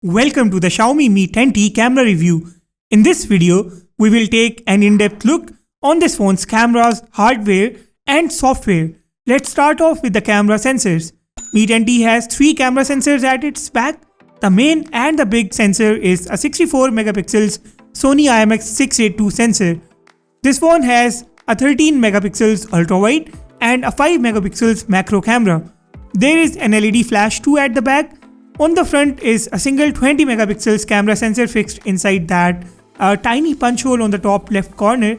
Welcome to the Xiaomi Mi 10T camera review. In this video, we will take an in-depth look on this phone's cameras, hardware and software. Let's start off with the camera sensors. Mi 10T has 3 camera sensors at its back. The main and the big sensor is a 64 megapixels Sony IMX682 sensor. This phone has a 13 megapixels ultra-wide and a 5 megapixels macro camera. There is an LED flash too at the back. On the front is a single 20 megapixels camera sensor fixed inside that a tiny punch hole on the top left corner.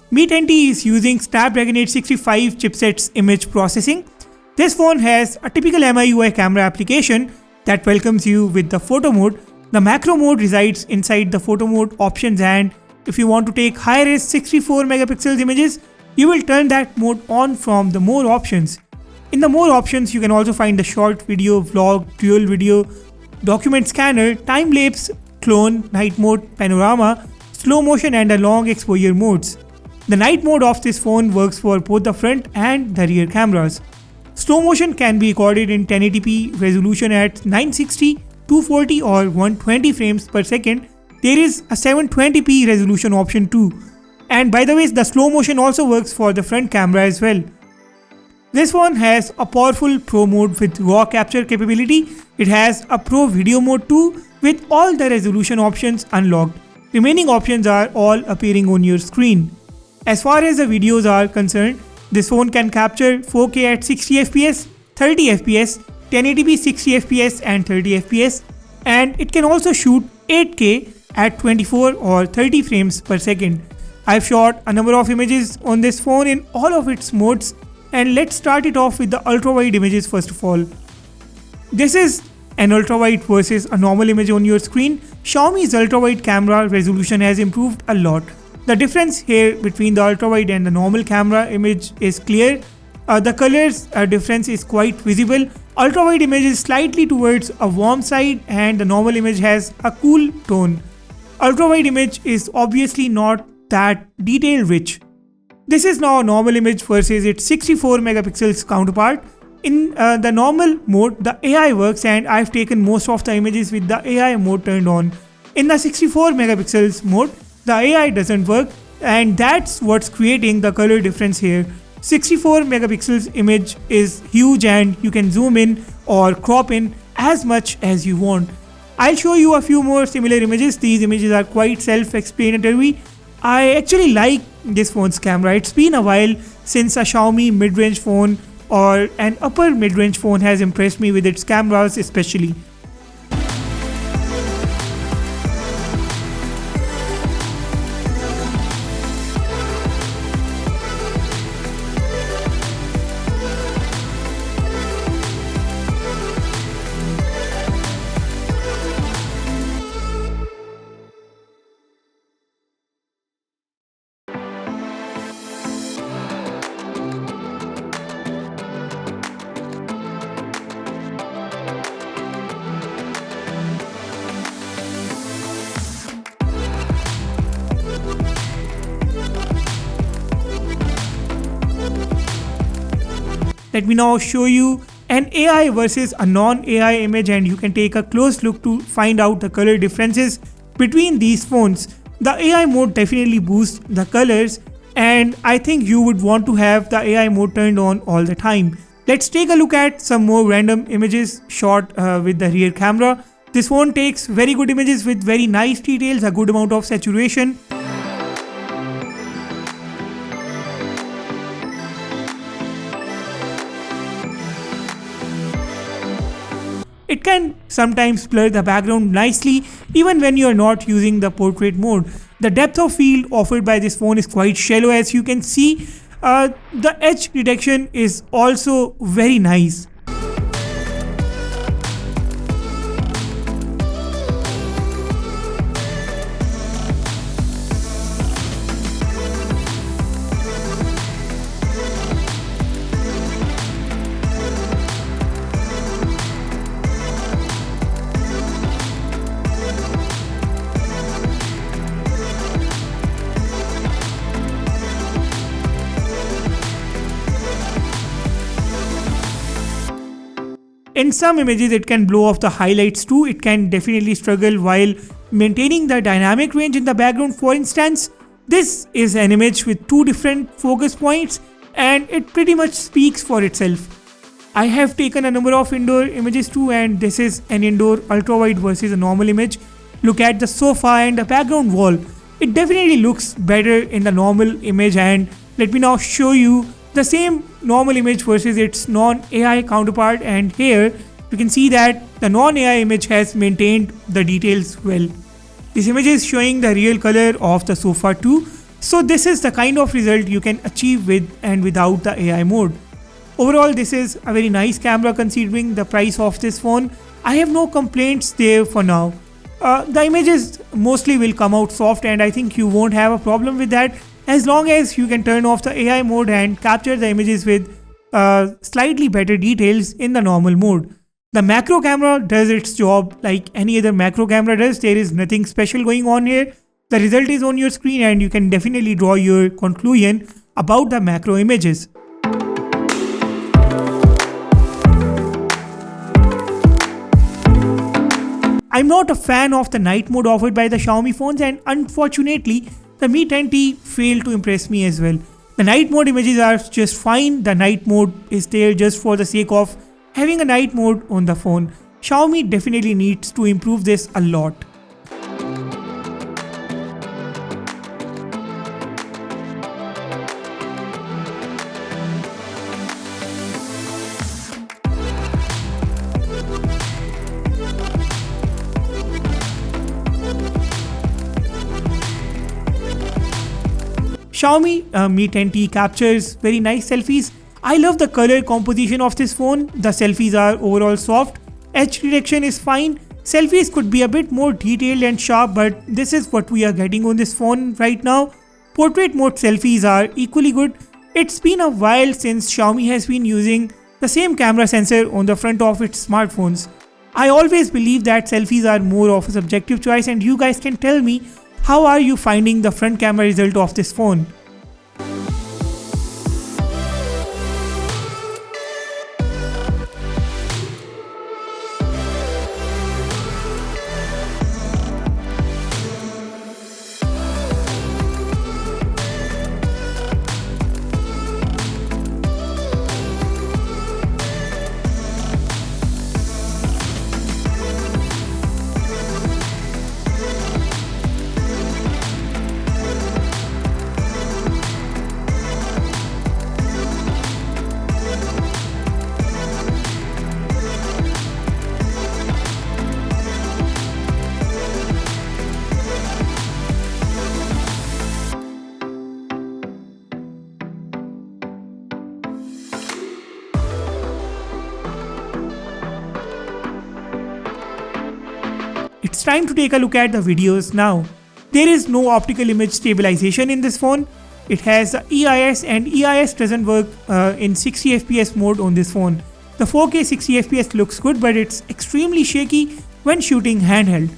Mi 10T is using Snapdragon 865 chipset's image processing. This phone has a typical MIUI camera application that welcomes you with the photo mode. The macro mode resides inside the photo mode options, and if you want to take high-res 64 megapixels images, you will turn that mode on from the more options. In the more options, you can also find the short video, vlog, dual video, document scanner, time-lapse, clone, night mode, panorama, slow motion and a long exposure modes. The night mode of this phone works for both the front and the rear cameras. Slow motion can be recorded in 1080p resolution at 960, 240 or 120 frames per second. There is a 720p resolution option too. And by the way, the slow motion also works for the front camera as well. This one has a powerful Pro mode with raw capture capability. It has a Pro video mode too with all the resolution options unlocked. Remaining options are all appearing on your screen. As far as the videos are concerned, this phone can capture 4K at 60fps, 30fps, 1080p 60fps and 30fps, and it can also shoot 8K at 24 or 30 frames per second. I've shot a number of images on this phone in all of its modes. And let's start it off with the ultra-wide images first of all. This is an ultra-wide versus a normal image on your screen. Xiaomi's ultra-wide camera resolution has improved a lot. The difference here between the ultra-wide and the normal camera image is clear. The colors difference is quite visible. Ultra-wide image is slightly towards a warm side and the normal image has a cool tone. Ultra-wide image is obviously not that detail rich. This is now a normal image versus its 64 megapixels counterpart. In the normal mode, the AI works and I've taken most of the images with the AI mode turned on. In the 64 megapixels mode, the AI doesn't work, and that's what's creating the color difference here. 64 megapixels image is huge and you can zoom in or crop in as much as you want. I'll show you a few more similar images. These images are quite self-explanatory. I actually like this phone's camera. It's been a while since a Xiaomi mid-range phone or an upper mid-range phone has impressed me with its cameras especially. Let me now show you an AI versus a non-AI image, and you can take a close look to find out the color differences between these phones. The AI mode definitely boosts the colors, and I think you would want to have the AI mode turned on all the time. Let's take a look at some more random images shot with the rear camera. This phone takes very good images with very nice details, a good amount of saturation. It can sometimes blur the background nicely even when you are not using the portrait mode. The depth of field offered by this phone is quite shallow, as you can see. The edge detection is also very nice. In some images it can blow off the highlights too. It can definitely struggle while maintaining the dynamic range in the background. For instance, this is an image with two different focus points and it pretty much speaks for itself. I have taken a number of indoor images too, and this is an indoor ultra wide versus a normal image. Look at the sofa and the background wall. It definitely looks better in the normal image, and let me now show you the same normal image versus its non-AI counterpart, and here you can see that the non-AI image has maintained the details well. This image is showing the real color of the sofa too. So this is the kind of result you can achieve with and without the AI mode. Overall, this is a very nice camera considering the price of this phone. I have no complaints there for now. The images mostly will come out soft, and I think you won't have a problem with that as long as you can turn off the AI mode and capture the images with slightly better details in the normal mode. The macro camera does its job like any other macro camera does. There is nothing special going on here. The result is on your screen and you can definitely draw your conclusion about the macro images. I'm not a fan of the night mode offered by the Xiaomi phones, and unfortunately the Mi 10T failed to impress me as well. The night mode images are just fine. The night mode is there just for the sake of having a night mode on the phone. Xiaomi definitely needs to improve this a lot. Xiaomi Mi 10T captures very nice selfies. I love the color composition of this phone. The selfies are overall soft. Edge detection is fine. Selfies could be a bit more detailed and sharp, but this is what we are getting on this phone right now. Portrait mode selfies are equally good. It's been a while since Xiaomi has been using the same camera sensor on the front of its smartphones. I always believe that selfies are more of a subjective choice, and you guys can tell me how are you finding the front camera result of this phone. It's time to take a look at the videos now. There is no optical image stabilization in this phone. It has EIS, and EIS doesn't work in 60fps mode on this phone. The 4K 60fps looks good, but it's extremely shaky when shooting handheld.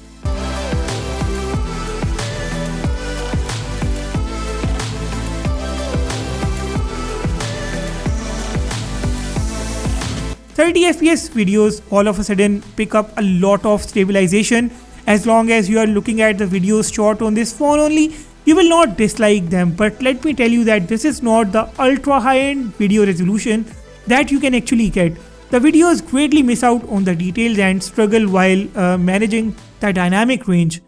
FPS videos all of a sudden pick up a lot of stabilization. As long as you are looking at the videos shot on this phone only, you will not dislike them. But let me tell you that this is not the ultra high-end video resolution that you can actually get. The videos greatly miss out on the details and struggle while managing the dynamic range.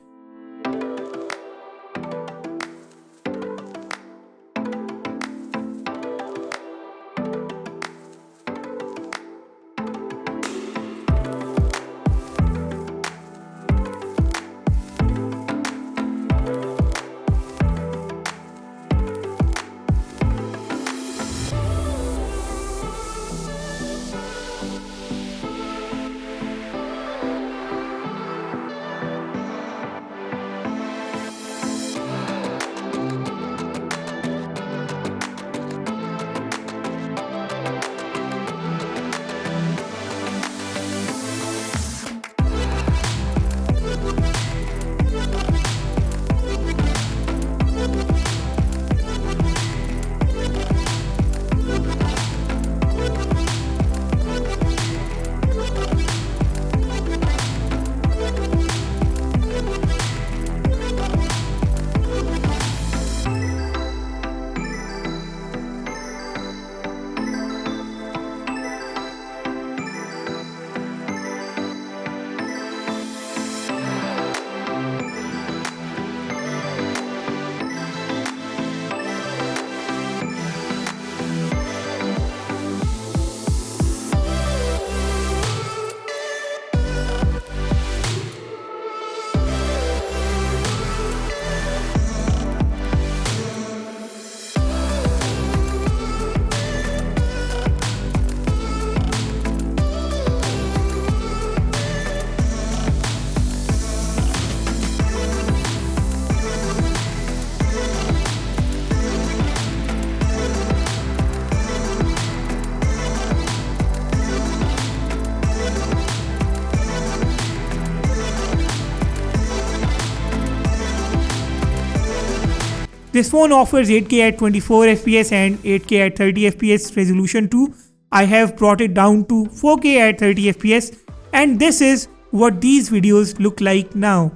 This phone offers 8K at 24fps and 8K at 30fps resolution too. I have brought it down to 4K at 30fps, and this is what these videos look like now.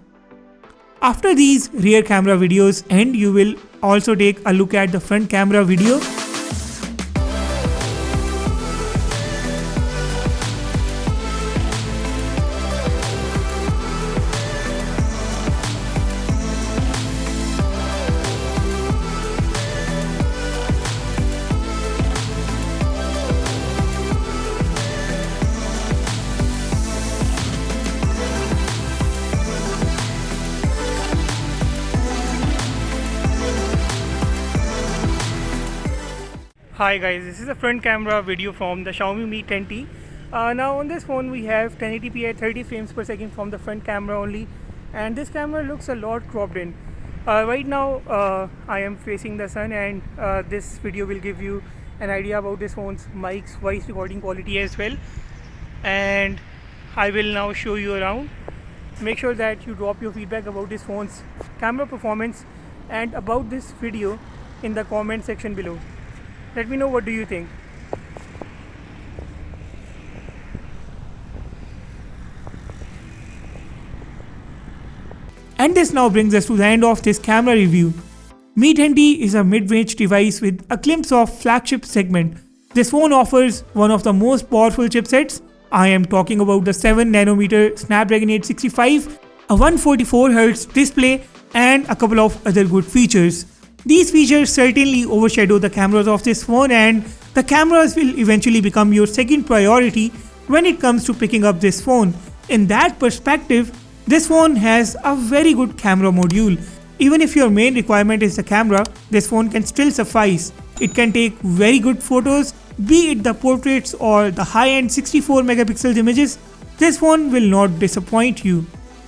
After these rear camera videos end, you will also take a look at the front camera video. Hi guys, this is a front camera video from the Xiaomi Mi 10T. Now on this phone we have 1080p at 30 frames per second from the front camera only, and this camera looks a lot cropped in. Right now I am facing the sun, and this video will give you an idea about this phone's mic's voice recording quality as well, and I will now show you around. Make sure that you drop your feedback about this phone's camera performance and about this video in the comment section below. Let me know what do you think. And this now brings us to the end of this camera review. Mi 10T is a mid-range device with a glimpse of flagship segment. This phone offers one of the most powerful chipsets. I am talking about the 7nm Snapdragon 865, a 144Hz display, and a couple of other good features. These features certainly overshadow the cameras of this phone, and the cameras will eventually become your second priority when it comes to picking up this phone. In that perspective, this phone has a very good camera module. Even if your main requirement is the camera, this phone can still suffice. It can take very good photos, be it the portraits or the high-end 64 megapixel images. This phone will not disappoint you.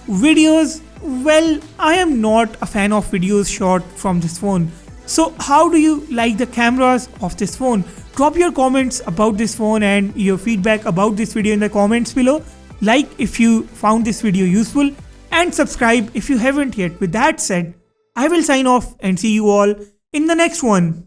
Videos, well, I am not a fan of videos shot from this phone. So how do you like the cameras of this phone? Drop your comments about this phone and your feedback about this video in the comments below. Like if you found this video useful, and subscribe if you haven't yet. With that said, I will sign off and see you all in the next one.